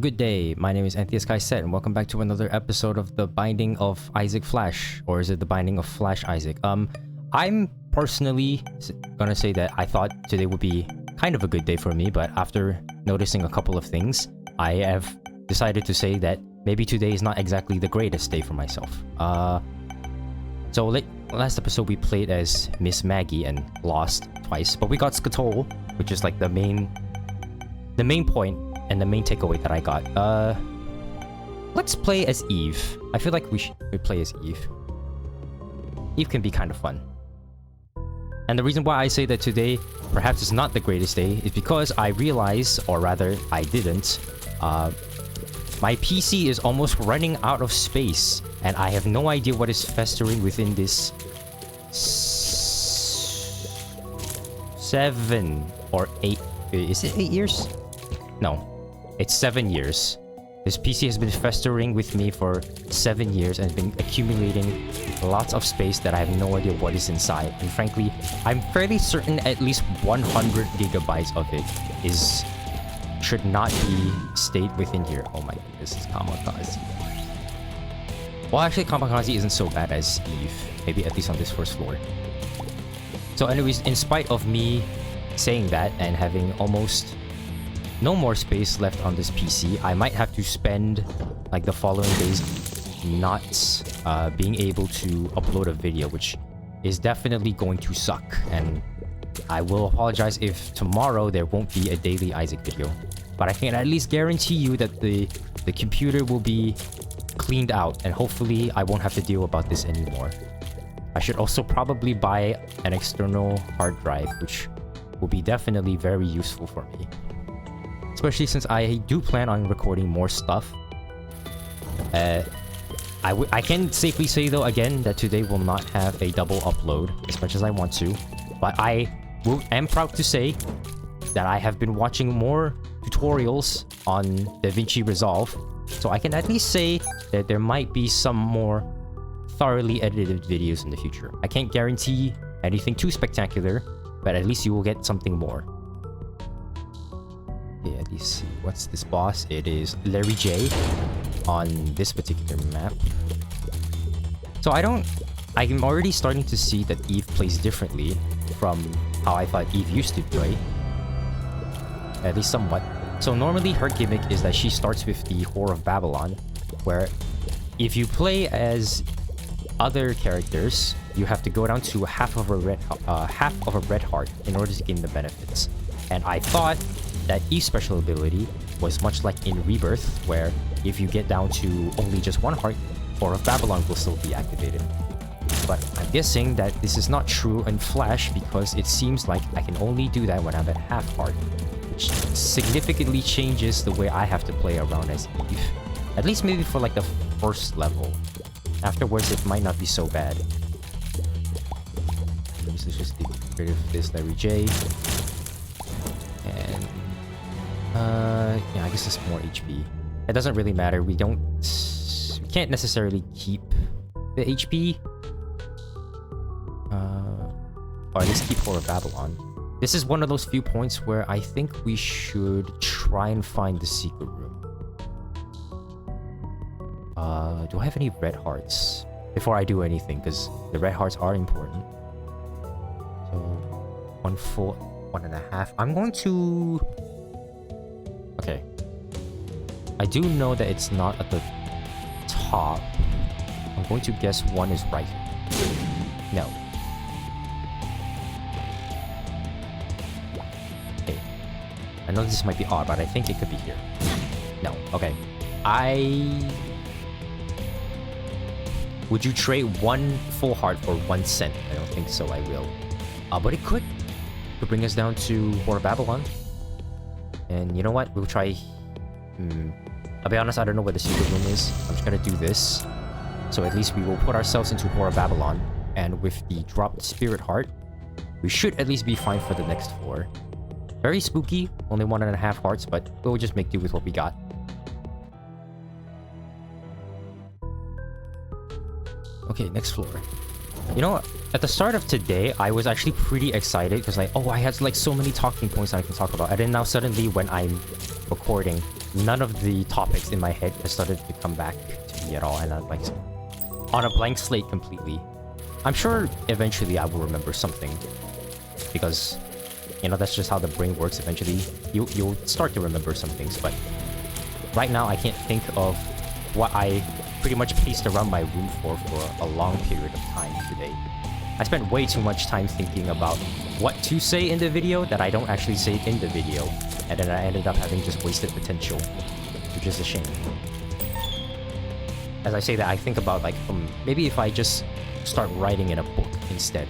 Good day, my name is Antheus Kaiset, and welcome back to another episode of The Binding of Isaac Flash. Or is it The Binding of Flash Isaac? I'm personally gonna say that I thought today would be kind of a good day for me, but after noticing a couple of things, I have decided to say that maybe today is not exactly the greatest day for myself. Last episode we played as Miss Maggie and lost twice, but we got Skatole, which is like the main point and the main takeaway that I got. Let's play as Eve. I feel like we should play as Eve. Eve can be kind of fun. And the reason why I say that today perhaps is not the greatest day is because I realized, or rather I didn't, my PC is almost running out of space, and I have no idea what is festering within this 7 or 8. Is it 8 years? No, it's 7 years. This PC has been festering with me for 7 years and has been accumulating lots of space that I have no idea what is inside. And frankly, I'm fairly certain at least 100 gigabytes of it should not be stayed within here. Oh my goodness, this is Kamikaze. Well, actually, Kamikaze isn't so bad as Eve. Maybe at least on this first floor. So anyways, in spite of me saying that and having almost no more space left on this PC, I might have to spend like the following days not being able to upload a video, which is definitely going to suck. And I will apologize if tomorrow there won't be a daily Isaac video. But I can at least guarantee you that the computer will be cleaned out, and hopefully I won't have to deal about this anymore. I should also probably buy an external hard drive, which will be definitely very useful for me. Especially since I do plan on recording more stuff. I can safely say though again that today will not have a double upload as much as I want to. But I am proud to say that I have been watching more tutorials on DaVinci Resolve. So I can at least say that there might be some more thoroughly edited videos in the future. I can't guarantee anything too spectacular, but at least you will get something more. Okay, at least see. What's this boss? It is Larry J on this particular map. So I'm already starting to see that Eve plays differently from how I thought Eve used to play. At least somewhat. So normally her gimmick is that she starts with the Whore of Babylon, where if you play as other characters, you have to go down to half of a red heart in order to gain the benefits. And I thought that Eve's special ability was much like in Rebirth, where if you get down to only just one heart, Whore of Babylon will still be activated. But I'm guessing that this is not true in Flash because it seems like I can only do that when I'm at half heart, which significantly changes the way I have to play around as Eve. At least maybe for like the first level. Afterwards, it might not be so bad. Let's just get rid of this Larry J. And yeah, I guess it's more HP. It doesn't really matter. We can't necessarily keep the HP. Or at least keep Whore of Babylon. This is one of those few points where I think we should try and find the secret room. Do I have any red hearts? Before I do anything, because the red hearts are important. So, 1 full, 1.5. I'm going to... Okay. I do know that it's not at the top. I'm going to guess one is right here. No. Okay. I know this might be odd, but I think it could be here. No. Okay. Would you trade 1 full heart for 1 cent? I don't think so, I will. But it could bring us down to Whore of Babylon. And you know what? We'll try... I'll be honest, I don't know where the secret room is. I'm just gonna do this. So at least we will put ourselves into Whore of Babylon. And with the dropped Spirit Heart, we should at least be fine for the next floor. Very spooky, only 1.5 hearts, but we'll just make do with what we got. Okay, next floor. You know, at the start of today, I was actually pretty excited because like, oh, I had like so many talking points I can talk about. And then now suddenly when I'm recording, none of the topics in my head has started to come back to me at all, and I'm like on a blank slate completely. I'm sure eventually I will remember something, because you know that's just how the brain works. Eventually, you'll start to remember some things, but right now I can't think of what I pretty much paced around my room for a long period of time today. I spent way too much time thinking about what to say in the video that I don't actually say in the video, and then I ended up having just wasted potential, which is a shame. As I say that, I think about like maybe if I just start writing in a book instead,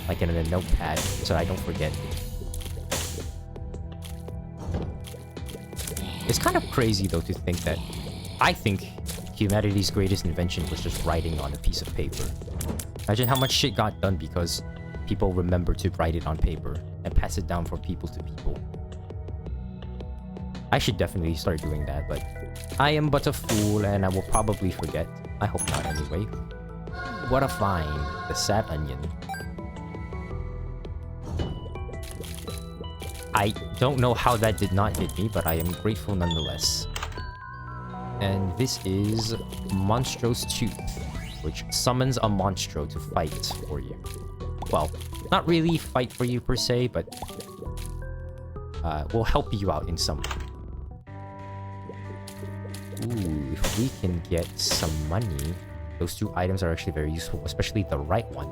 like in a notepad, so I don't forget. It's kind of crazy though to think that I think humanity's greatest invention was just writing on a piece of paper. Imagine how much shit got done because people remember to write it on paper and pass it down from people to people. I should definitely start doing that, but I am but a fool and I will probably forget. I hope not anyway. What a find, the sad onion. I don't know how that did not hit me, but I am grateful nonetheless. And this is Monstro's Tooth, which summons a Monstro to fight for you. Well, not really fight for you per se, but will help you out in some way. Ooh, if we can get some money, those two items are actually very useful, especially the right one.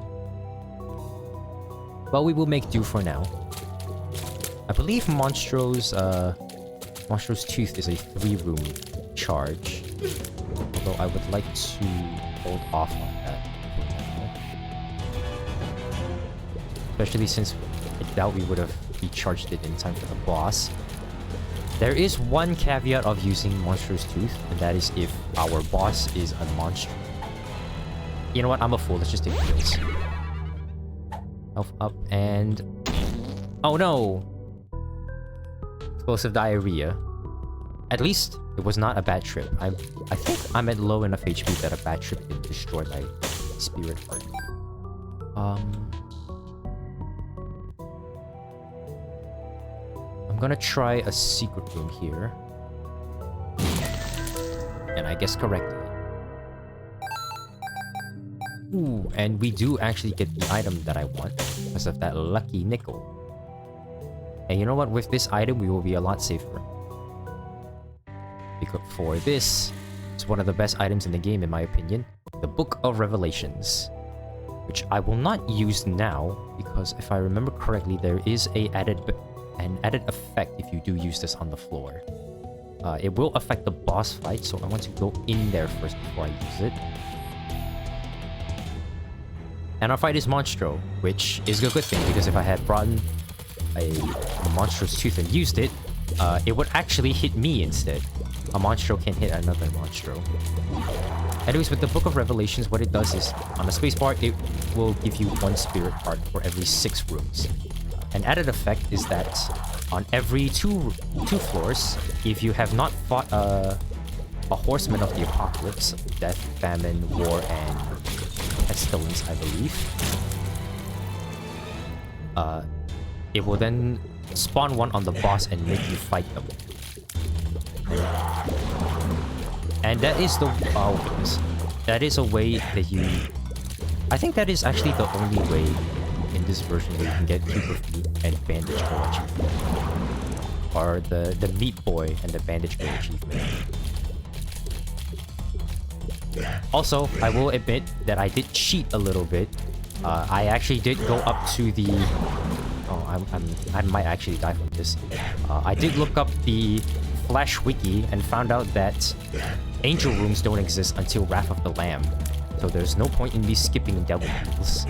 But we will make do for now. I believe Monstro's Tooth is a 3-room charge, although I would like to hold off on that for now. Especially since I doubt we would have recharged it in time for the boss. There is one caveat of using Monstro's Tooth, and that is if our boss is a monster. You know what? I'm a fool. Let's just take heals. Health up and... Oh no! Explosive diarrhea. At least it was not a bad trip. I think I'm at low enough HP that a bad trip didn't destroy my spirit heart. I'm gonna try a secret room here. And I guess correctly. Ooh, and we do actually get the item that I want because of that lucky nickel. And you know what? With this item, we will be a lot safer. Because for this, it's one of the best items in the game in my opinion. The Book of Revelations. Which I will not use now because if I remember correctly, there is an added effect if you do use this on the floor. It will affect the boss fight, so I want to go in there first before I use it. And our fight is Monstro, which is a good thing because if I had brought in a Monstro's Tooth and used it, it would actually hit me instead. A Monstro can hit another Monstro. Anyways, with the Book of Revelations, what it does is, on the spacebar, it will give you 1 spirit heart for every 6 rooms. An added effect is that on every two floors, if you have not fought a Horseman of the Apocalypse, Death, Famine, War, and Pestilence, I believe, it will then spawn one on the boss and make you fight them. And that is the... Oh, goodness. That is a way that you... I think that is actually the only way in this version where you can get Cube of Meat and Bandage Girl achievement. Or the Meat Boy and the Bandage Girl achievement. Also, I will admit that I did cheat a little bit. I actually did go up to the... Oh, I might actually die from this. I did look up the Flash Wiki and found out that Angel Rooms don't exist until Wrath of the Lamb. So there's no point in me skipping Devil Pools.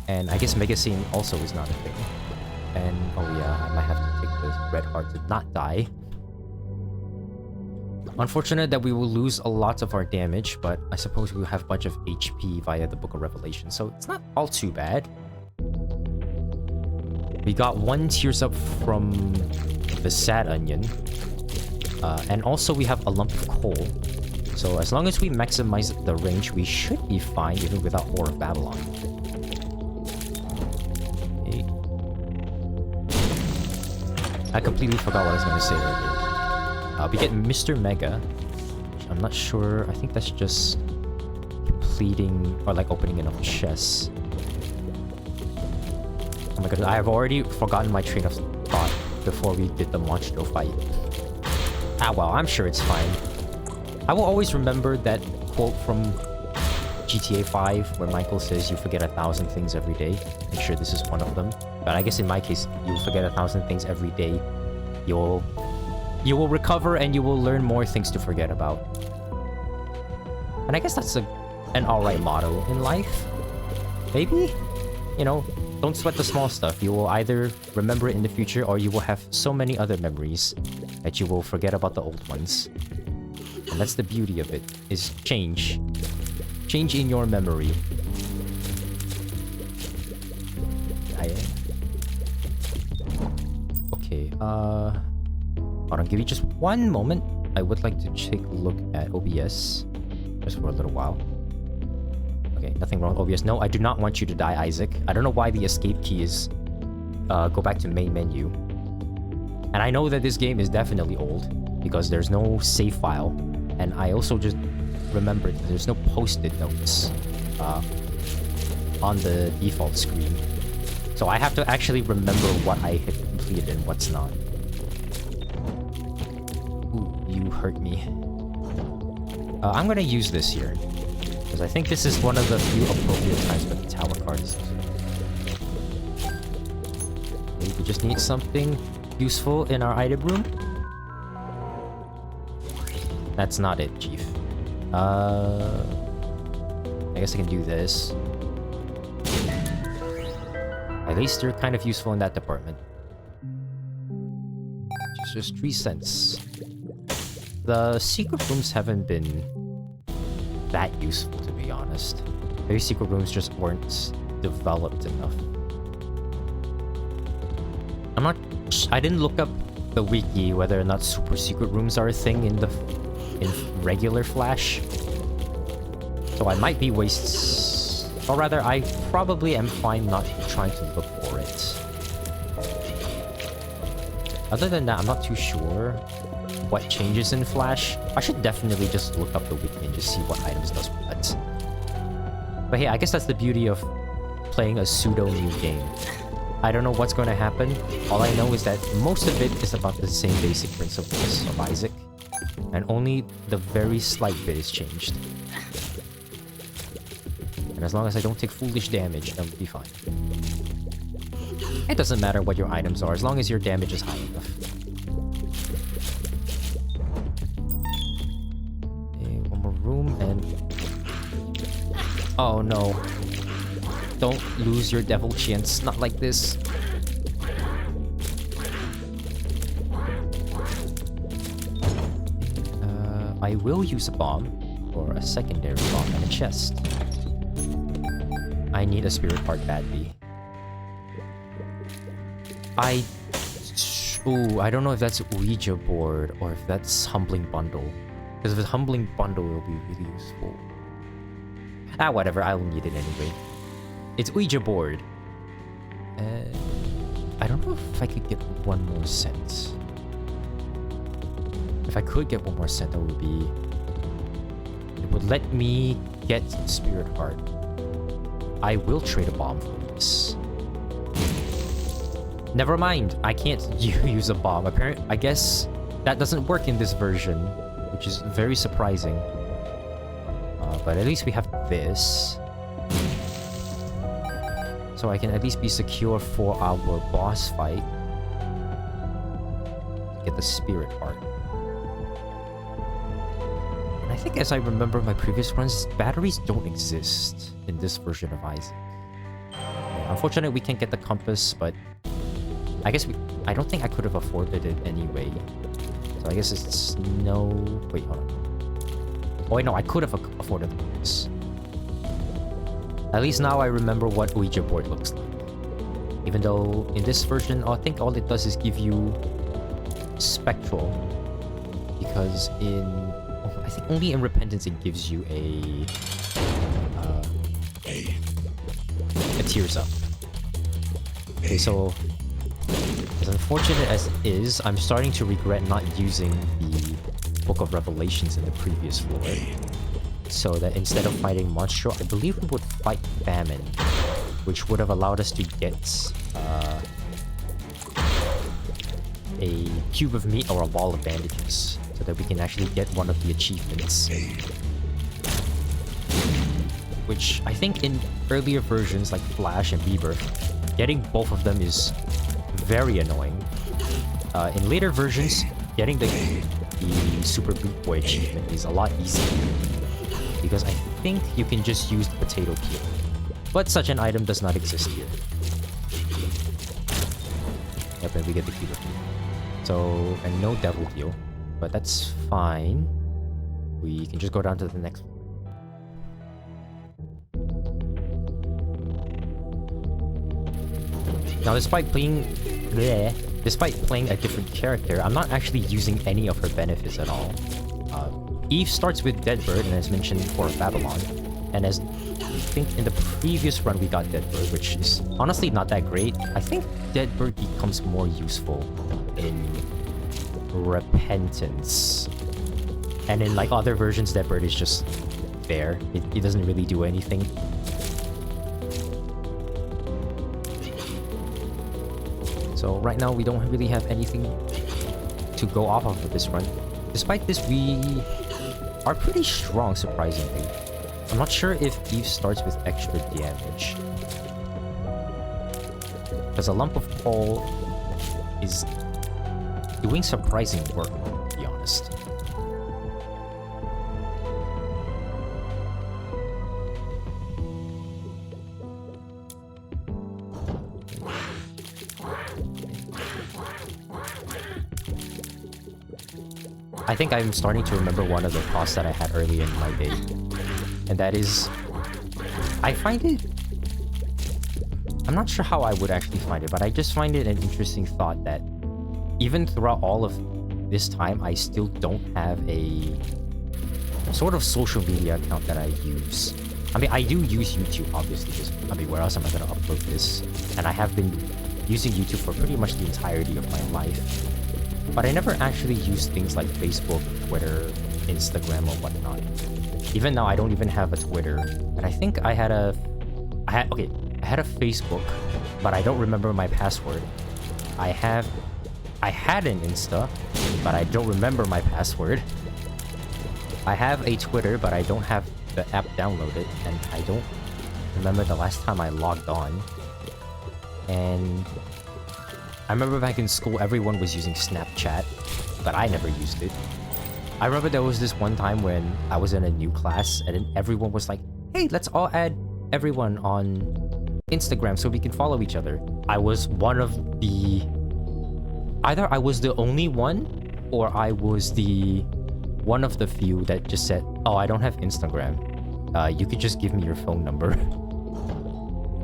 And I guess Mega Scene also is not a thing. And, oh yeah, I might have to take the Red Heart to not die. Unfortunate that we will lose a lot of our damage, but I suppose we'll have a bunch of HP via the Book of Revelation, so it's not all too bad. We got 1 Tears Up from the Sad Onion. And also we have a Lump of Coal. So as long as we maximize the range, we should be fine even without Whore of Babylon. Okay. I completely forgot what I was going to say earlier. We get Mr. Mega. I'm not sure. I think that's just completing or like opening enough chests. Oh my god, I have already forgotten my train of thought before we did the monstro fight. Ah well, I'm sure it's fine. I will always remember that quote from GTA 5 where Michael says you forget 1,000 things every day. I'm sure this is one of them. But I guess in my case, you forget 1,000 things every day. You will recover and you will learn more things to forget about. And I guess that's an alright motto in life. Maybe? You know, don't sweat the small stuff. You will either remember it in the future or you will have so many other memories that you will forget about the old ones. And that's the beauty of it, is change. Change in your memory. Okay, hold on, give me just one moment. I would like to take a look at OBS just for a little while. Okay, nothing wrong with OBS. No, I do not want you to die, Isaac. I don't know why the escape key is go back to main menu. And I know that this game is definitely old because there's no save file. And I also just remembered that there's no post-it notes on the default screen. So I have to actually remember what I have completed and what's not. Ooh, you hurt me. I'm gonna use this here. Because I think this is one of the few appropriate times for the tower cards. Okay, we just need something useful in our item room. That's not it, Chief. I guess I can do this. At least they're kind of useful in that department. It's just 3 cents. The secret rooms haven't been that useful, to be honest. Maybe secret rooms just weren't developed enough. I didn't look up the wiki whether or not super secret rooms are a thing in regular Flash. So I might be or rather, I probably am fine not trying to look for it. Other than that, I'm not too sure what changes in Flash. I should definitely just look up the wiki and just see what items does what. But hey, I guess that's the beauty of playing a pseudo-new game. I don't know what's going to happen. All I know is that most of it is about the same basic principles of Isaac. And only the very slight bit is changed. And as long as I don't take foolish damage, that would be fine. It doesn't matter what your items are, as long as your damage is high enough. Okay, one more room and... Oh no. Don't lose your devil chance, not like this. I will use a bomb, or a secondary bomb and a chest. I need a spirit part badly. I don't know if that's Ouija board or if that's Humbling Bundle. Because if it's Humbling Bundle, it'll be really useful. Ah, whatever, I'll need it anyway. It's Ouija board. I don't know if I could get one more cent. If I could get one more cent, that would be... It would let me get Spirit Heart. I will trade a bomb for this. Never mind, I can't use a bomb. Apparently, I guess that doesn't work in this version, which is very surprising. But at least we have this. So I can at least be secure for our boss fight. Get the Spirit Heart. And I think as I remember my previous runs, batteries don't exist in this version of Isaac. Yeah, unfortunately, we can't get the compass, but I guess I don't think I could have afforded it anyway. So I guess it's no... Wait, hold on. Oh wait, no, I could have afforded the compass. At least now I remember what Ouija board looks like. Even though in this version, I think all it does is give you spectral. Because I think only in Repentance it gives you a tears up. Okay, so As unfortunate as it is, I'm starting to regret not using the Book of Revelations in the previous floor. So that instead of fighting Monstro, I believe we would fight Famine, which would have allowed us to get a cube of meat or a ball of bandages, so that we can actually get one of the achievements. Which I think in earlier versions like Flash and Rebirth, getting both of them is very annoying. In later versions, getting the Super Boot Boy achievement is a lot easier, because I think you can just use the potato peel. But such an item does not exist here. Yep, and we get the cube of meat. So, and no Devil Deal, but that's fine. We can just go down to the next one. Now, despite playing a different character, I'm not actually using any of her benefits at all. Eve starts with Deadbird, and as mentioned for Babylon, and as I think in the previous run we got Deadbird, which is honestly not that great. I think Deadbird becomes more useful in Repentance, and in like other versions, Deadbird is just there. It doesn't really do anything. So right now we don't really have anything to go off of this run. Despite this, we are pretty strong, surprisingly. I'm not sure if Eve starts with extra damage, because a lump of coal is doing surprising work, to be honest. I think I'm starting to remember one of the thoughts that I had early in my day. And that is, I find it... I'm not sure how I would actually find it, but I just find it an interesting thought that even throughout all of this time, I still don't have a sort of social media account that I use. I mean, I do use YouTube, obviously, because, I mean, where else am I going to upload this? And I have been using YouTube for pretty much the entirety of my life. But I never actually use things like Facebook, Twitter, Instagram, or whatnot. Even now, I don't even have a Twitter. And I think I had a Facebook, but I don't remember my password. I had an Insta, but I don't remember my password. I have a Twitter, but I don't have the app downloaded, and I don't remember the last time I logged on. And I remember back in school, everyone was using Snapchat, but I never used it. I remember there was this one time when I was in a new class, and then everyone was like, hey, let's all add everyone on Instagram so we can follow each other. I was one of the... Either I was the only one, or I was the one of the few that just said, oh, I don't have Instagram. You could just give me your phone number.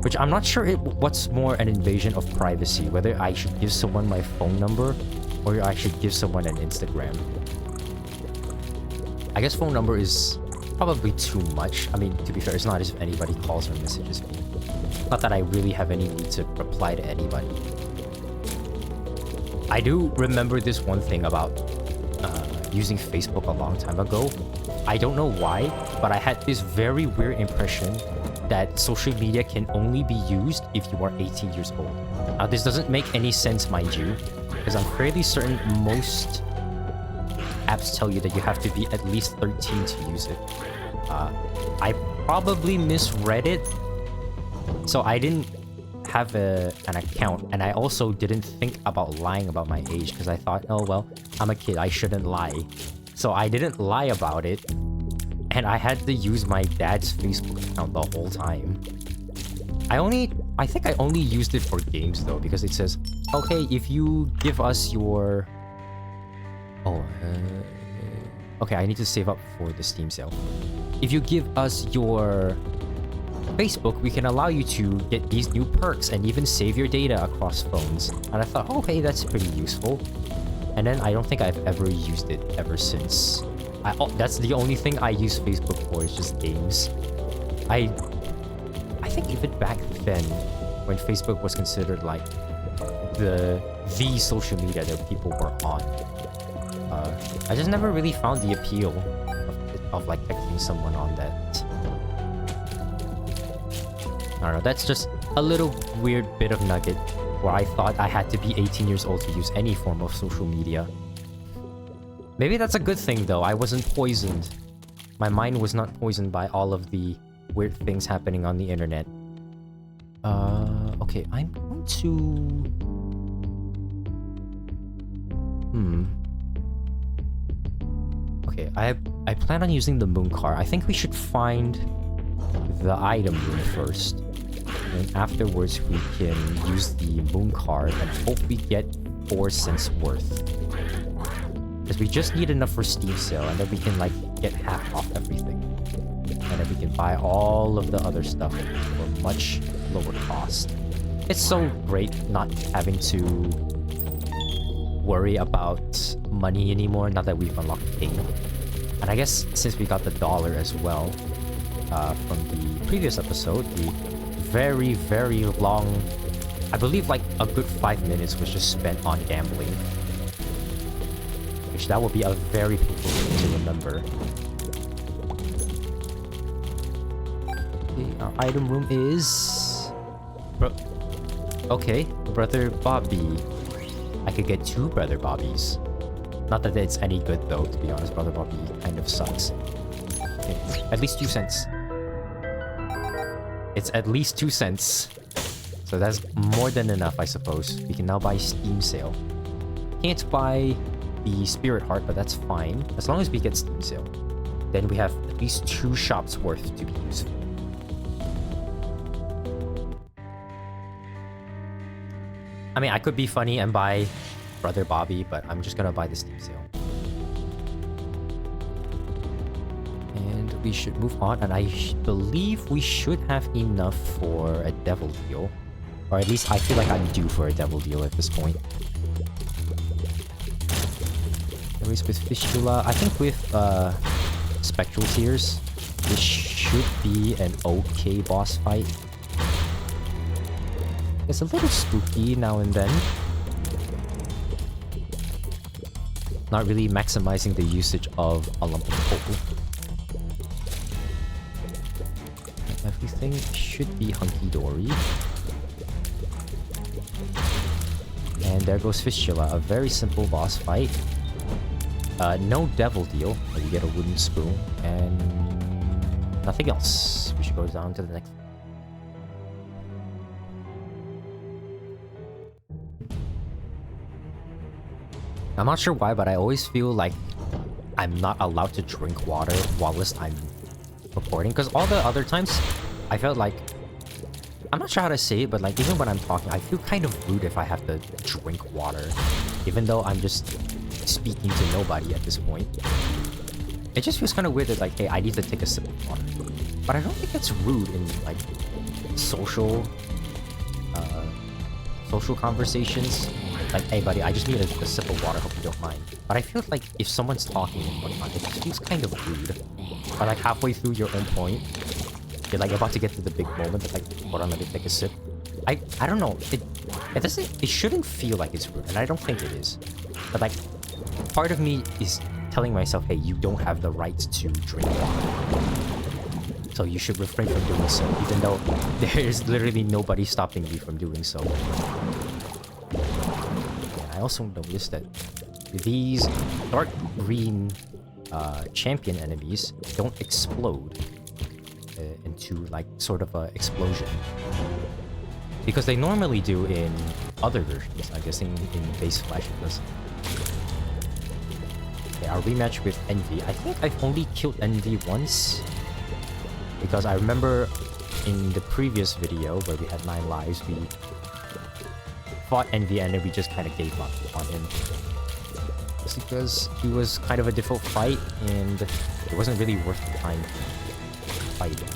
Which I'm not sure what's more an invasion of privacy, whether I should give someone my phone number or I should give someone an Instagram. I guess phone number is probably too much. I mean, to be fair, it's not as if anybody calls or messages me. Not that I really have any need to reply to anybody. I do remember this one thing about using Facebook a long time ago. I don't know why, but I had this very weird impression that social media can only be used if you are 18 years old. Now, this doesn't make any sense, mind you, because I'm fairly certain most apps tell you that you have to be at least 13 to use it. I probably misread it, so I didn't have an account, and I also didn't think about lying about my age, because I thought, oh well, I'm a kid, I shouldn't lie. So I didn't lie about it, and I had to use my dad's Facebook account the whole time. I think I only used it for games though, because it says, okay, if you give us your... okay, I need to save up for the Steam sale. If you give us your Facebook, we can allow you to get these new perks and even save your data across phones. And I thought, okay, that's pretty useful. And then I don't think I've ever used it ever since. That's the only thing I use Facebook for, is just games. I think even back then, when Facebook was considered like the social media that people were on. I just never really found the appeal of like texting someone on that. I don't know, that's just a little weird bit of nugget where I thought I had to be 18 years old to use any form of social media. Maybe that's a good thing though, I wasn't poisoned. My mind was not poisoned by all of the weird things happening on the internet. Okay, I'm going to... Okay, I plan on using the moon car. I think we should find the item room first. And afterwards we can use the moon card and hope we get 4 cents worth. Because we just need enough for Steam sale, and then we can like get half off everything. And then we can buy all of the other stuff for much lower cost. It's so great not having to worry about money anymore now that we've unlocked King. And I guess since we got the dollar as well from the previous episode, the very, very long... I believe like a good 5 minutes was just spent on gambling. Which that would be a very painful thing to remember. Okay, our item room is... Okay, Brother Bobby. I could get 2 Brother Bobbies. Not that it's any good though, to be honest. Brother Bobby kind of sucks. Okay, at least 2 cents. It's at least 2 cents. So that's more than enough, I suppose. We can now buy Steam sale. Can't buy the Spirit Heart, but that's fine. As long as we get Steam sale. Then we have at least 2 shops worth to be useful. I mean, I could be funny and buy Brother Bobby, but I'm just gonna buy the Steam sale. And we should move on, and I believe we should have enough for a Devil Deal. Or at least I feel like I'm due for a Devil Deal at this point. Anyways, with Fistula, I think with Spectral Tears, this should be an okay boss fight. It's a little spooky now and then. Not really maximizing the usage of a lump of coal. Everything should be hunky-dory. And there goes Fistula, a very simple boss fight. No Devil Deal, but you get a wooden spoon, and nothing else. We should go down to the next. I'm not sure why, but I always feel like I'm not allowed to drink water whilst I'm recording. Because all the other times, I felt like... I'm not sure how to say it, but like even when I'm talking, I feel kind of rude if I have to drink water. Even though I'm just speaking to nobody at this point. It just feels kind of weird that like, hey, I need to take a sip of water. But I don't think that's rude in like social conversations. Like, hey buddy, I just need a sip of water, hope you don't mind. But I feel like if someone's talking and whatnot, it just feels kind of rude. Or like halfway through your own point, you're like about to get to the big moment, but like, hold on, let me take a sip. I don't know, it shouldn't feel like it's rude, and I don't think it is. But like, part of me is telling myself, hey, you don't have the right to drink water. So you should refrain from doing so, even though there's literally nobody stopping me from doing so. I also noticed that these dark green champion enemies don't explode into like sort of a explosion. Because they normally do in other versions, I guess in base Flash it does. Okay, our rematch with Envy. I think I've only killed Envy once. Because I remember in the previous video where we had 9 lives, we fought Envy and then we just kind of gave up on him. Just because he was kind of a difficult fight and it wasn't really worth the time to fight him.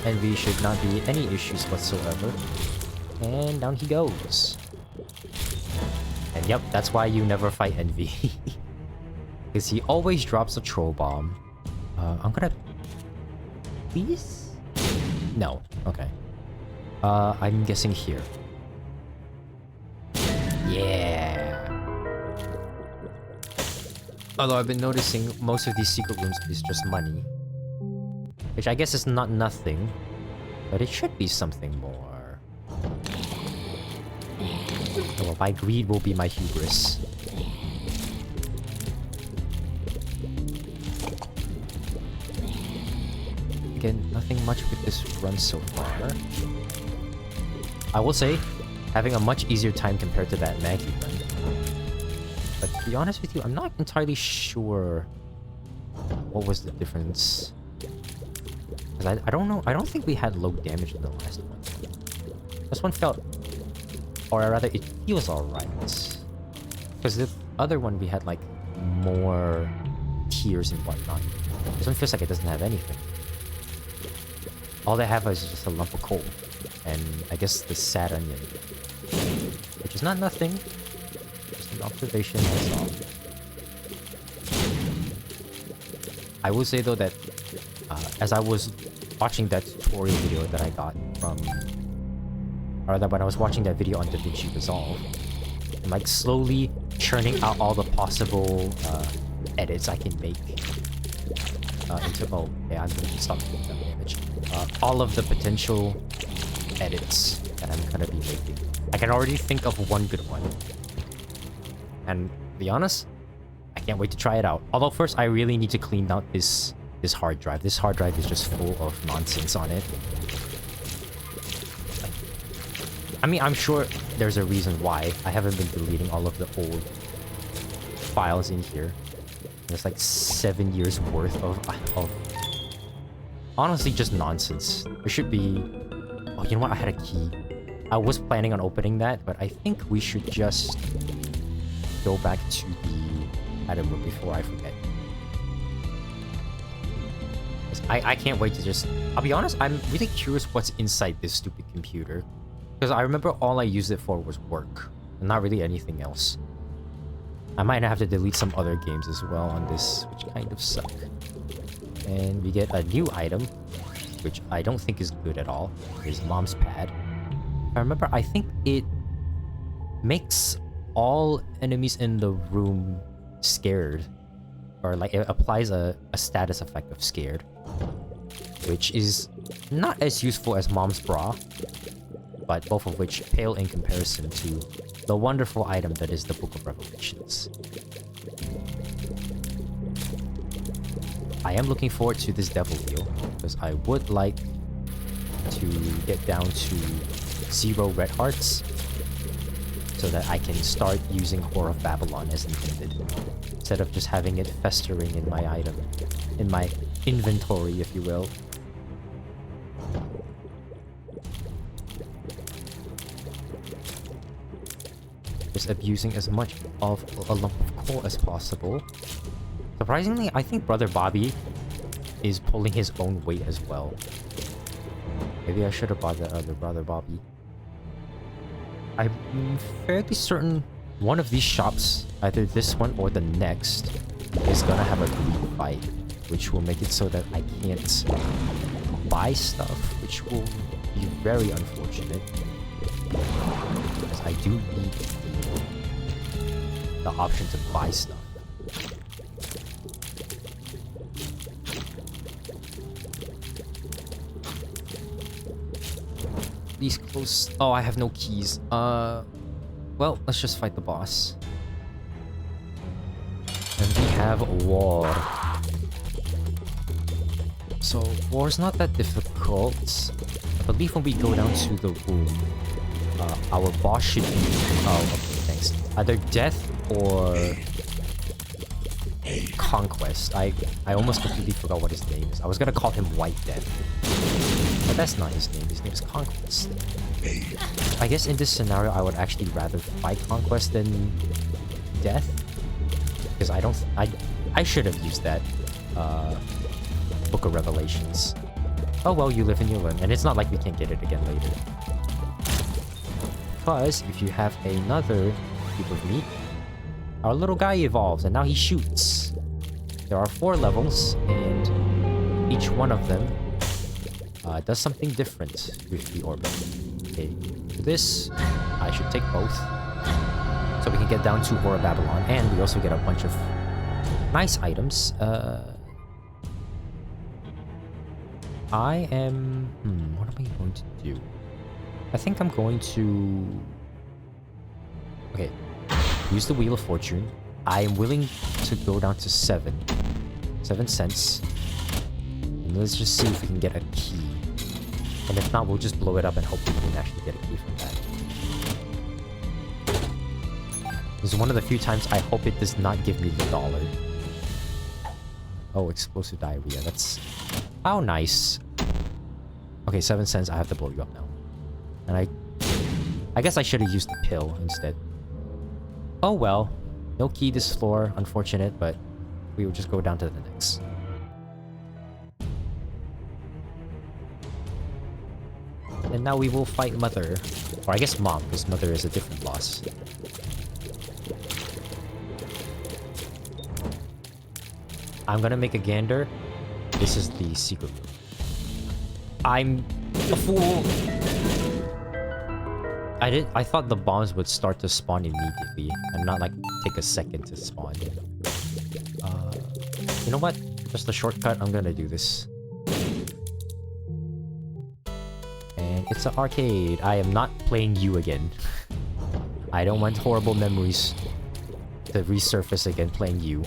Envy should not be any issues whatsoever. And down he goes. And yep, that's why you never fight Envy. Because he always drops a troll bomb. I'm gonna... Please? No. Okay. I'm guessing here. Yeah! Although I've been noticing most of these secret rooms is just money. Which I guess is not nothing. But it should be something more. Well, my greed will be my hubris. Again, nothing much with this run so far. I will say, having a much easier time compared to that Maggie run. But to be honest with you, I'm not entirely sure what was the difference. Because I don't know, I don't think we had low damage in the last one. This one felt, or rather it feels alright. Because the other one we had like more tears and whatnot. This one feels like it doesn't have anything. All they have is just a lump of coal. And I guess the sad onion. Which is not nothing. Just an observation I saw. I will say though that as I was watching that tutorial video that I got from... Or that when I was watching that video on DaVinci Resolve, I'm like slowly churning out all the possible edits I can make into... Oh, yeah, I'm going to stop doing that damage. All of the potential edits that I'm going to be making. I can already think of one good one. And to be honest, I can't wait to try it out. Although first, I really need to clean out this hard drive. This hard drive is just full of nonsense on it. I mean, I'm sure there's a reason why I haven't been deleting all of the old files in here. There's like 7 years worth of honestly just nonsense. There should be... Oh, you know what? I had a key. I was planning on opening that, but I think we should just go back to the item room before I forget. I can't wait to just... I'll be honest, I'm really curious what's inside this stupid computer. Because I remember all I used it for was work, and not really anything else. I might have to delete some other games as well on this, which kind of suck. And we get a new item, which I don't think is good at all. Is Mom's Pad. If I remember, I think it makes all enemies in the room scared. Or like it applies a status effect of scared. Which is not as useful as Mom's Bra. But both of which pale in comparison to the wonderful item that is the Book of Revelations. I am looking forward to this Devil Wheel, because I would like to get down to 0 red hearts, so that I can start using Whore of Babylon as intended, instead of just having it festering in my item, in my inventory, if you will. Just abusing as much of a lump of coal as possible. Surprisingly, I think Brother Bobby is pulling his own weight as well. Maybe I should have bought that other Brother Bobby. I'm fairly certain one of these shops, either this one or the next, is gonna have a greed fight, which will make it so that I can't buy stuff, which will be very unfortunate. Because I do need the option to buy stuff. These close... Oh, I have no keys. Well, let's just fight the boss. And we have War. So, War's not that difficult. I believe when we go down to the room, our boss should be... Oh, okay, thanks. Either death or... Conquest. I almost completely forgot what his name is. I was gonna call him White Death. But that's not his name. His name is Conquest. I guess in this scenario, I would actually rather fight Conquest than Death. Because I don't... I should have used that Book of Revelations. Oh well, you live and you learn. And it's not like we can't get it again later. Because if you have another cube of meat, our little guy evolves and now he shoots. There are 4 levels, and each one of them does something different with the orbit. Okay, for this, I should take both. So we can get down to Aura Babylon, and we also get a bunch of nice items. I am... what am I going to do? I think I'm going to... Okay, use the Wheel of Fortune. I am willing to go down to 7 cents. And let's just see if we can get a key. And if not, we'll just blow it up and hopefully we can actually get a key from that. This is one of the few times I hope it does not give me the dollar. Oh, explosive diarrhea. That's... How nice. Okay, 7 cents. I have to blow you up now. And I guess I should have used the pill instead. Oh well. No key this floor. Unfortunate, but we will just go down to the next. And now we will fight Mother. Or I guess Mom, because Mother is a different boss. I'm gonna make a gander. This is the secret room. I'm a fool! I thought the bombs would start to spawn immediately and not like take a second to spawn. You know what? Just a shortcut, I'm gonna do this. And it's an arcade. I am not playing you again. I don't want horrible memories to resurface again playing you.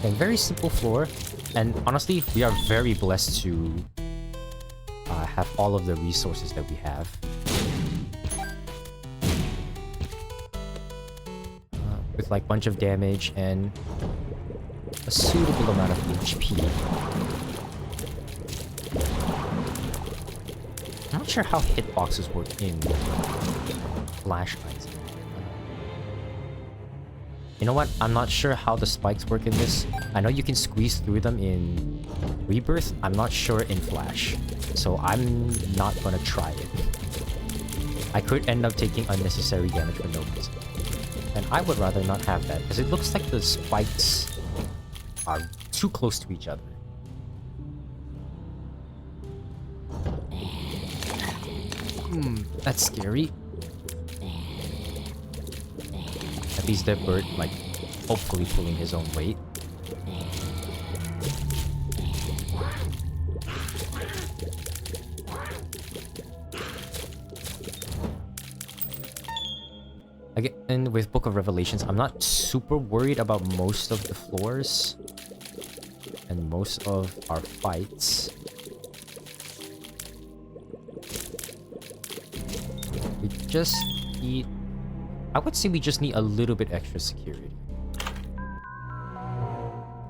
And very simple floor, and honestly, we are very blessed to have all of the resources that we have. With like bunch of damage and a suitable amount of HP. I'm not sure how hitboxes work in Flash Isaac. You know what? I'm not sure how the spikes work in this. I know you can squeeze through them in Rebirth. I'm not sure in Flash. So I'm not gonna try it. I could end up taking unnecessary damage for no reason. And I would rather not have that, because it looks like the spikes are too close to each other. That's scary. At least that bird, like, hopefully pulling his own weight. Again, with Book of Revelations, I'm not super worried about most of the floors and most of our fights. We just need... I would say we just need a little bit extra security.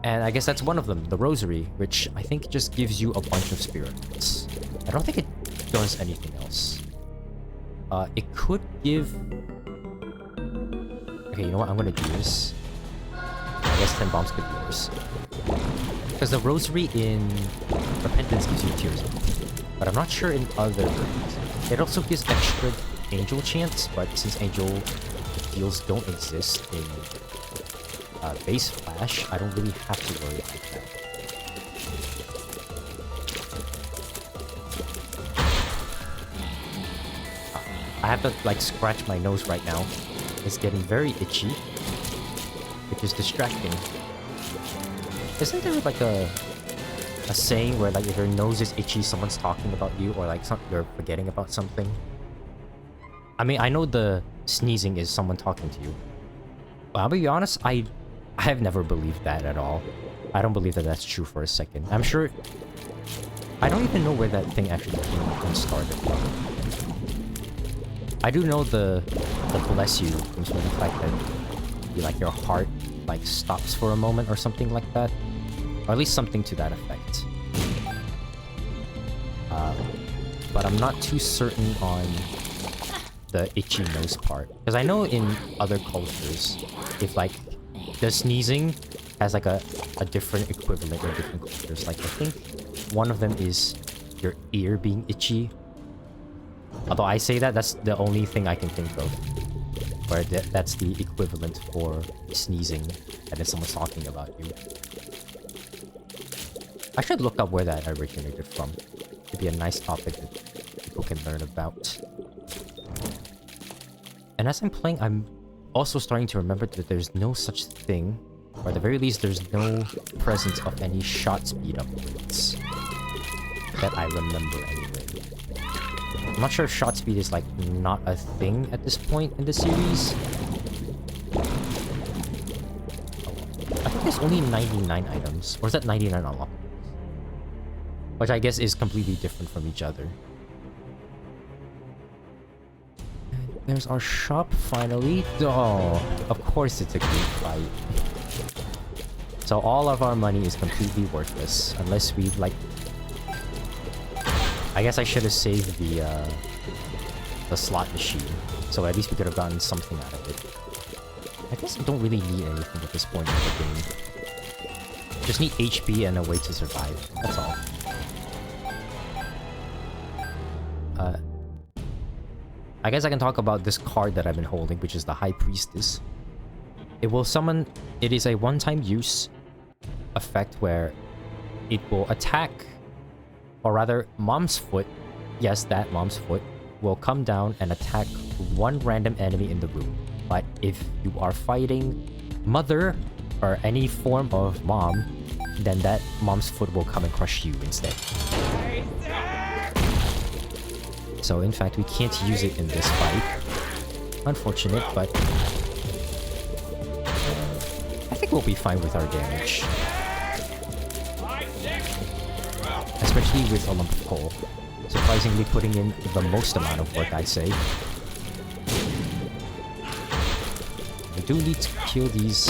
And I guess that's one of them, the Rosary, which I think just gives you a bunch of spirit points. I don't think it does anything else. It could give... Okay, you know what? I'm gonna do this. I guess 10 bombs could be worse. Because the Rosary in Repentance gives you tears. But I'm not sure in other versions. It also gives extra Angel chance, but since Angel heals don't exist in base Flash, I don't really have to worry about that. I have to like scratch my nose right now. It's getting very itchy, which is distracting. Isn't there like a saying where like if your nose is itchy, someone's talking about you, or like you're forgetting about something? I mean, I know the sneezing is someone talking to you. But I'll be honest, I have never believed that at all. I don't believe that that's true for a second. I'm sure... I don't even know where that thing actually came and started from. I do know the bless you comes from the fact that like your heart like stops for a moment or something like that. Or at least something to that effect. But I'm not too certain on the itchy nose part, because I know in other cultures, if like the sneezing has like a different equivalent in different cultures. Like I think one of them is your ear being itchy. Although I say that, that's the only thing I can think of. where that's the equivalent for sneezing, and then someone's talking about you. I should look up where that originated from. It'd be a nice topic that people can learn about. And as I'm playing, I'm also starting to remember that there's no such thing, or at the very least, there's no presence of any shot speed upgrades. That I remember anyway. I'm not sure if shot speed is like not a thing at this point in the series. I think there's only 99 items, or is that 99 unlockables? Which I guess is completely different from each other. And there's our shop finally. Oh, of course it's a great fight. So all of our money is completely worthless unless we like. I guess I should have saved the slot machine, so at least we could have gotten something out of it. I guess I don't really need anything at this point in the game. Just need HP and a way to survive. That's all. I guess I can talk about this card that I've been holding, which is the High Priestess. It will summon. It is a one-time use effect where it will attack. Or rather, Mom's Foot, yes, that Mom's Foot, will come down and attack one random enemy in the room. But if you are fighting Mother or any form of Mom, then that Mom's Foot will come and crush you instead. So in fact, we can't use it in this fight. Unfortunate, but I think we'll be fine with our damage. Especially with a lump of coal. Surprisingly putting in the most amount of work, I'd say. We do need to kill these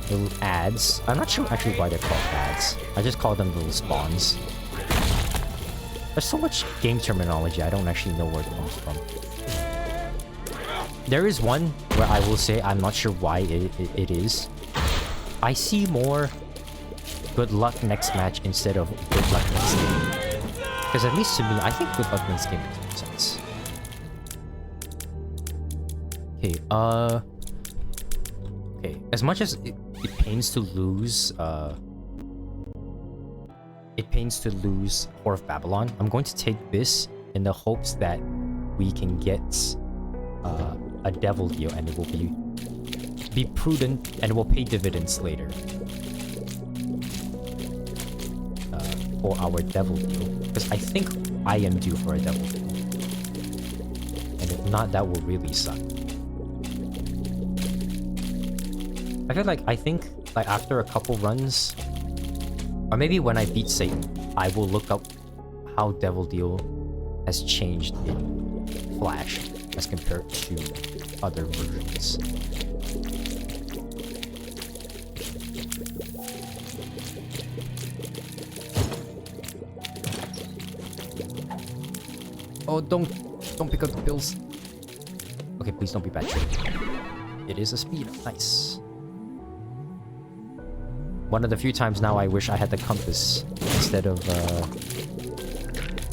little ads. I'm not sure actually why they're called ads. I just call them little spawns. There's so much game terminology, I don't actually know where it comes from. There is one where I will say I'm not sure why it is. I see more good luck next match instead of good luck next game. Because at least to me, I think good luck next game makes more sense. Okay, okay, as much as it pains to lose, Whore of Babylon, I'm going to take this in the hopes that we can get a Devil Deal, and it will be prudent and it will pay dividends later. For our Devil Deal, because I think I am due for a Devil Deal, and if not, that will really suck. I feel like after a couple runs, or maybe when I beat Satan, I will look up how Devil Deal has changed in Flash as compared to other versions. Oh, don't pick up the pills. Okay, please don't be bad trip. It is a speed. Nice. One of the few times now I wish I had the compass instead of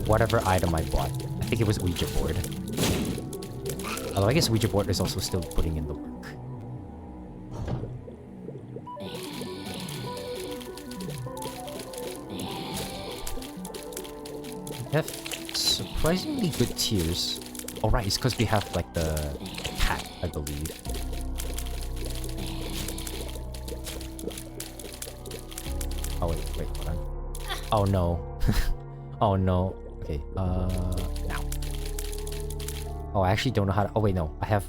whatever item I bought. I think it was Ouija board. Although I guess Ouija board is also still putting in the work. We have surprisingly good tiers. Oh right, it's because we have like the cat, I believe. Oh wait, hold on. Oh no. Oh no. Okay, now. Oh, I actually don't know how to... Oh wait, no. I have...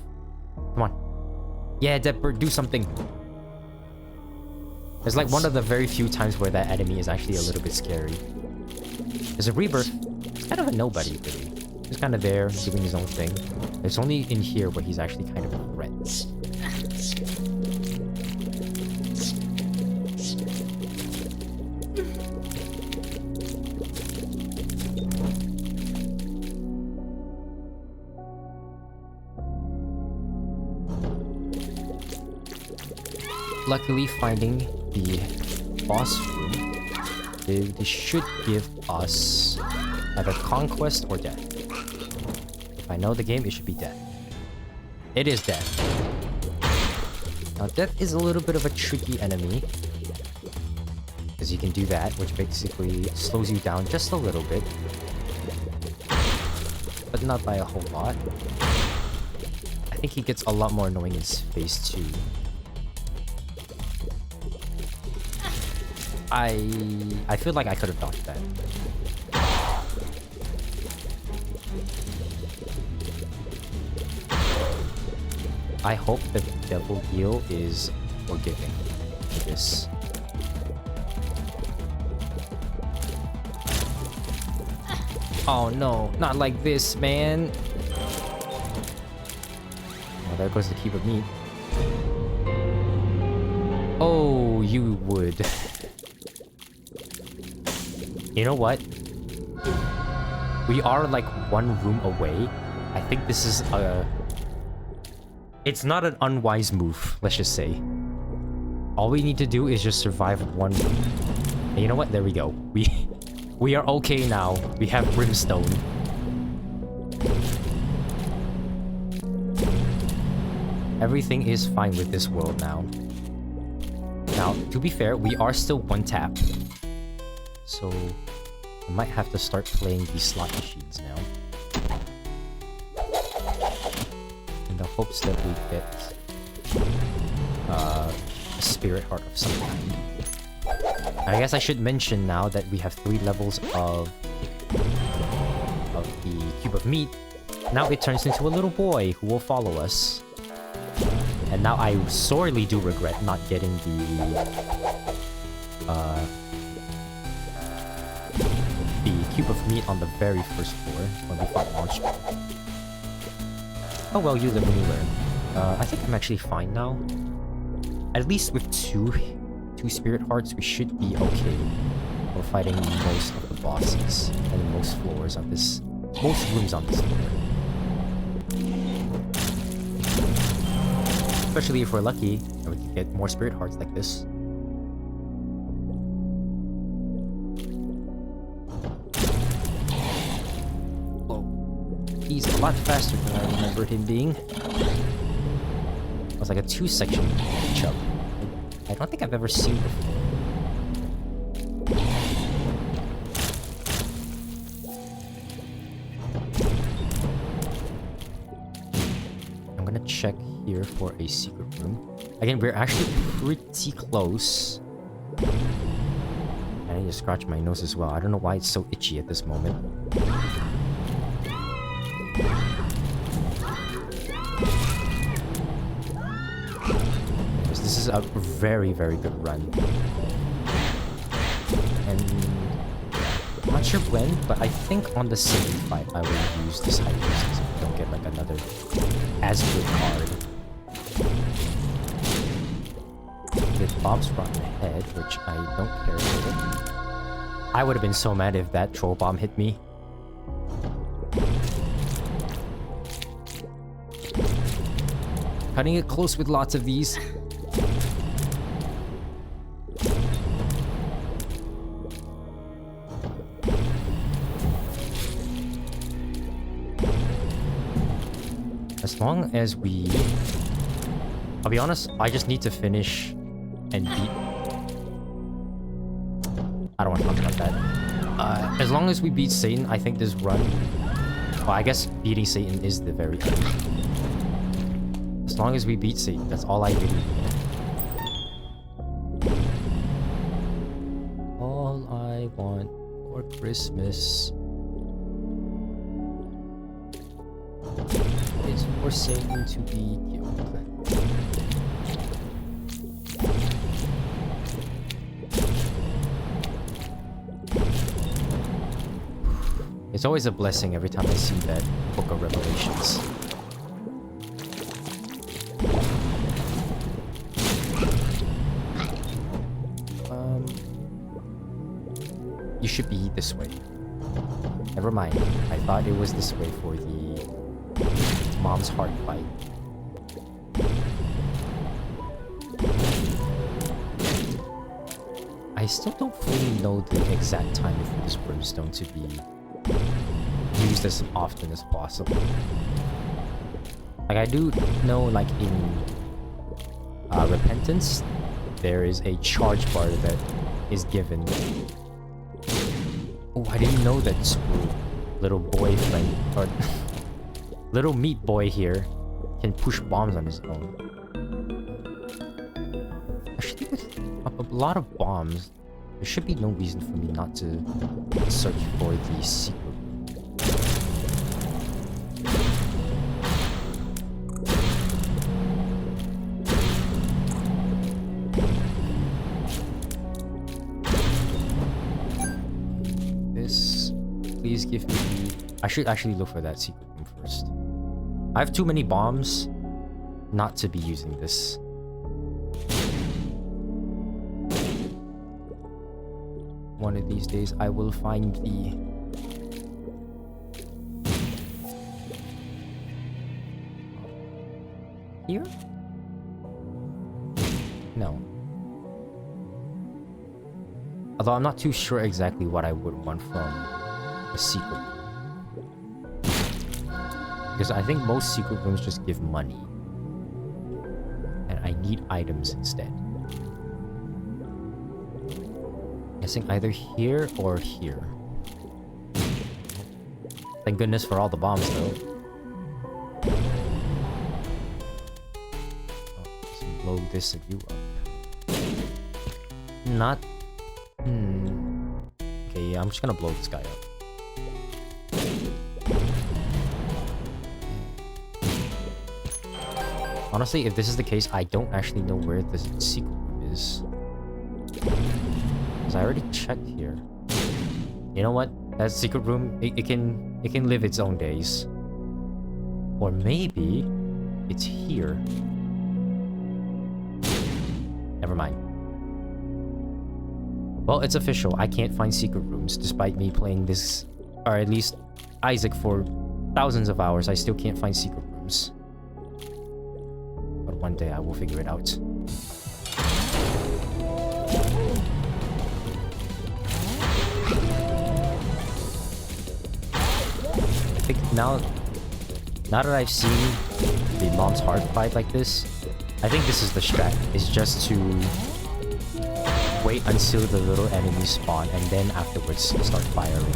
Come on. Yeah, Deadbird, do something. It's like one of the very few times where that enemy is actually a little bit scary. There's a Rebirth. It's kind of a nobody, really. He's kind of there, doing his own thing. It's only in here where he's actually kind of a threat. Luckily, finding the boss room, they should give us either conquest or death. If I know the game, it should be death. It is Death. Now, Death is a little bit of a tricky enemy. Because you can do that, which basically slows you down just a little bit. But not by a whole lot. I think he gets a lot more annoying in phase 2. I feel like I could have dodged that. I hope the Devil Heal is forgiving for this. Oh no, not like this, man. Oh, there goes the Cube of Meat. Oh, you would. You know what? We are like one room away. I think this is a... It's not an unwise move, let's just say. All we need to do is just survive one room. And you know what? There we go. We are okay now. We have Brimstone. Everything is fine with this world now. Now, to be fair, we are still one tap. So, I might have to start playing these slot machines now. In the hopes that we get a spirit heart of some kind. I guess I should mention now that we have 3 levels of the Cube of Meat. Now it turns into a little boy who will follow us. And now I sorely do regret not getting the Cube of Meat on the very first floor when we fought Monster. Oh well, you live and you learn. I think I'm actually fine now. At least with two spirit hearts, we should be okay for fighting most of the bosses and most floors on this, most rooms on this floor. Especially if we're lucky and we can get more spirit hearts like this. He's a lot faster than I remembered him being. It was like a 2-section chub. I don't think I've ever seen before. I'm gonna check here for a secret room. Again, we're actually pretty close. I need to scratch my nose as well. I don't know why it's so itchy at this moment. This is a very, very good run. And I'm not sure when, but I think on the second fight I will use this Hyper since we don't get like another as good card. Get Bob's Rock ahead, which I don't care for. I would have been so mad if that Troll Bomb hit me. Cutting it close with lots of these. As long as we... I'll be honest, I just need to finish and beat... I don't want to talk about that. As long as we beat Satan, I think this run... Well, I guess beating Satan is the very end. As long as we beat Satan, that's all I really need. All I want for Christmas is for Satan to be killed. It's always a blessing every time I see that Book of Revelations. You should be this way. Never mind. I thought it was this way for the mom's heart fight. I still don't fully know the exact timing for this brimstone to be used as often as possible. Like, I do know, like, in Repentance, there is a charge bar that is given. Oh, I didn't know that little boy friend, or little meat boy here, can push bombs on his own. Actually, with a lot of bombs, there should be no reason for me not to search for the secret. Please give me... I should actually look for that secret room first. I have too many bombs not to be using this. One of these days, I will find the... Here? No. Although I'm not too sure exactly what I would want from a secret. Because I think most secret rooms just give money. And I need items instead. Guessing either here or here. Thank goodness for all the bombs though. Oh, let's blow this view up. Not... Okay, yeah, I'm just gonna blow this guy up. Honestly, if this is the case, I don't actually know where the secret room is. Because I already checked here. You know what? That secret room, it can live its own days. Or maybe it's here. Never mind. Well, it's official. I can't find secret rooms despite me playing this, or at least Isaac, for thousands of hours. I still can't find secret rooms. But one day I will figure it out. I think now that I've seen the Mom's Heart fight like this, I think this is the strat. It's just to wait until the little enemies spawn and then afterwards start firing.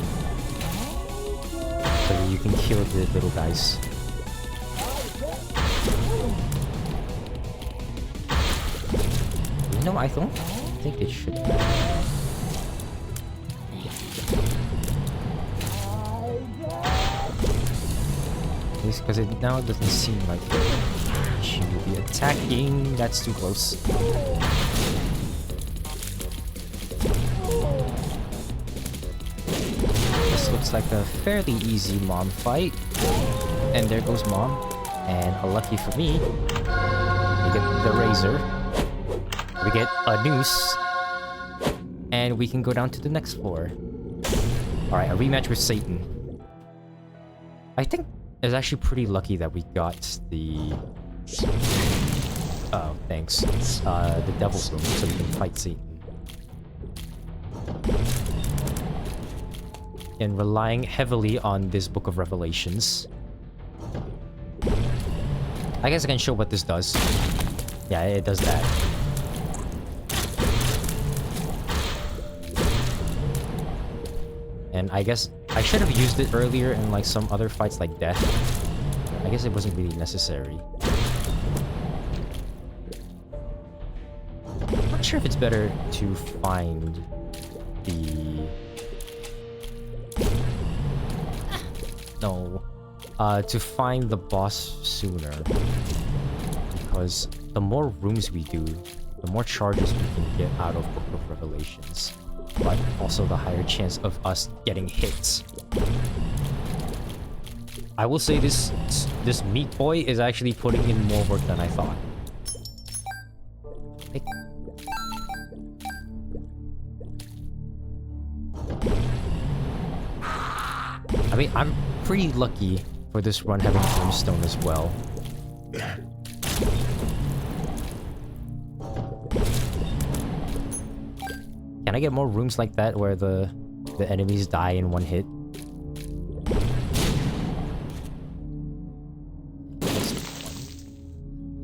So that you can kill the little guys. You know, I don't think it should be. At least because it now doesn't seem like she will be attacking. That's too close. This looks like a fairly easy Mom fight. And there goes Mom. And lucky for me, we get the Razor. We get a noose. And we can go down to the next floor. Alright, a rematch with Satan. I think it's actually pretty lucky that we got the... Oh, thanks. The Devil's Room, so we can fight Satan. And relying heavily on this Book of Revelations. I guess I can show what this does. Yeah, it does that. And I guess I should have used it earlier in like some other fights like Death. I guess it wasn't really necessary. I'm not sure if it's better to find the... No. To find the boss sooner. Because the more rooms we do, the more charges we can get out of Book of Revelations. But also the higher chance of us getting hits. I will say this meat boy is actually putting in more work than I thought. I mean, I'm pretty lucky for this run having Brimstone as well. Can I get more rooms like that where the enemies die in one hit?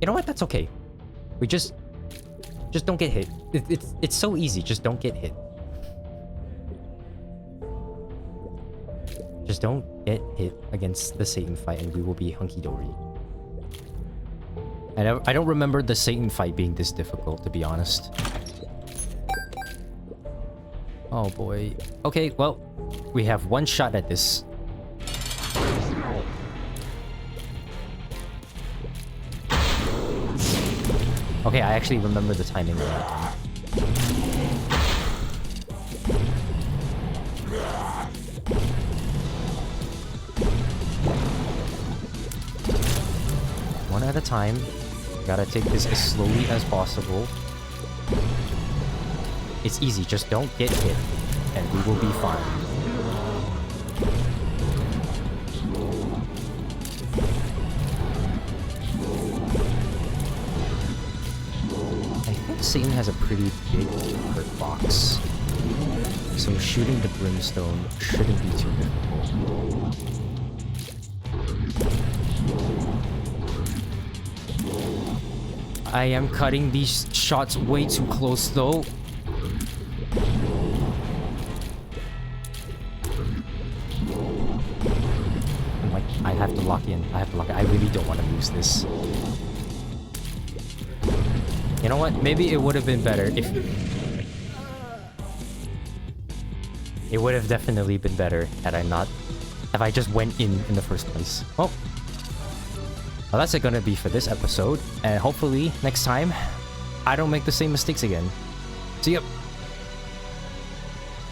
You know what? That's okay. We just don't get hit. It's so easy. Just don't get hit. Just don't get hit against the Satan fight and we will be hunky-dory. I don't remember the Satan fight being this difficult, to be honest. Oh boy. Okay, well, we have one shot at this. Okay, I actually remember the timing of that one. One at a time. Gotta take this as slowly as possible. It's easy, just don't get hit, and we will be fine. I think Satan has a pretty big hurt box, so shooting the brimstone shouldn't be too difficult. I am cutting these shots way too close though. I'm like, I have to lock in. I have to lock in. I really don't want to lose this. You know what? Maybe it would have been better if... It would have definitely been better had I not... If I just went in the first place. Well, that's it gonna be for this episode. And hopefully, next time, I don't make the same mistakes again. See ya!